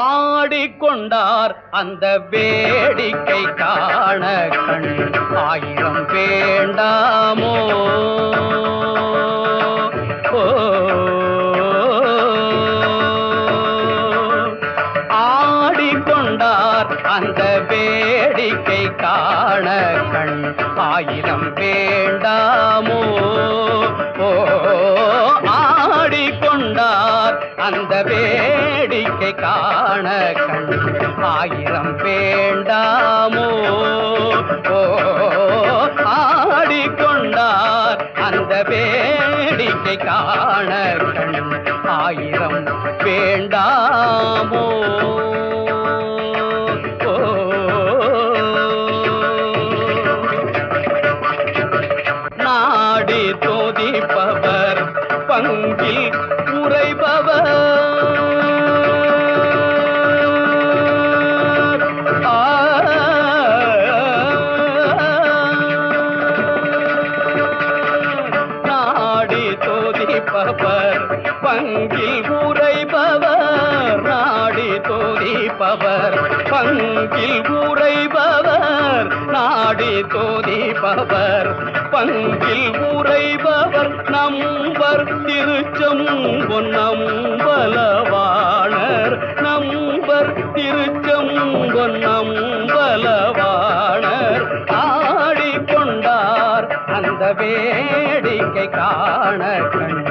ஆடிக்கொண்டார் அந்த வேடிக்கை காண கண் ஆயிரம் வேண்டாமோ ஆடிக்கொண்டார் அந்த வேடிக்கை காண கண் ஆயிரம் வேண்டாமோ ஆடிக்கொண்டார் அந்த வேடிக்கை காண கண் ஆயிரம் வேண்டாமோ ஆடிக்கொண்டார் அந்த வேடிக்கை காண கண் ஆயிரம் வேண்டாமோ நாடி தோதிப்பவர் பங்கில் உறைபவர் நாடி தோதிப்பவர் பங்கில் உறைபவர் நாடி தோதிப்பவர் பங்கில் உறைபவர் நாடி தோதிப்பவர் பங்கில் உறைபவர் நம்பர் திருச்செம்பொன் நம்பலவாணர் நம்பர் திருச்செம்பொன் நம்பலவாணர் ஆடிக்கொண்டார் அந்த வேடிக்கை காண கண்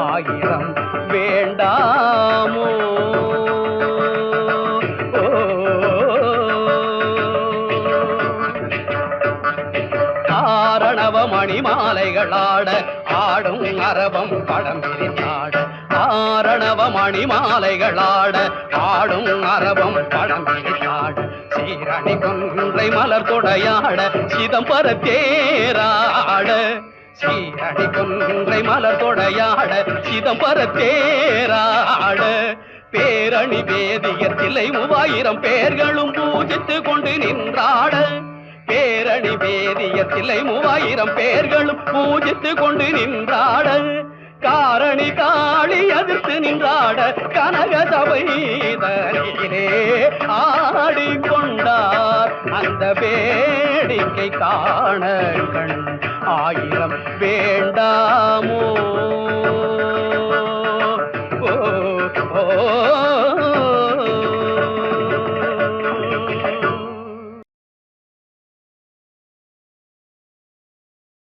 ஆயிரம் வேண்டாமோ ஆரணவ மணிமாலைகளாட ஆடும் அரவம் படம் விரித்தாட ஆரணவ மணிமாலைகளாட ஆடும் அரவம் படம் விரித்தாட சீரணி கொன்றை மலர் கொடையாட சிதம்பர தேராட சீரணி கொன்றை மலர் கொடையாட சிதம்பர தேராட பேரணி வேதியத்திலை 3000 பேர்களும் பூஜித்து கொண்டு நின்றாட பேரணி வேதியத்திலை 3000 பேர்களும் பூஜித்து கொண்டு நின்றாட காரணி காளி எதிர்த்து நின்றாட கனக சபைதனிலே ஆடிக்கொண்டார் அந்த வேடிக்கை காண கண் ஆயிரம் வேண்டாமோ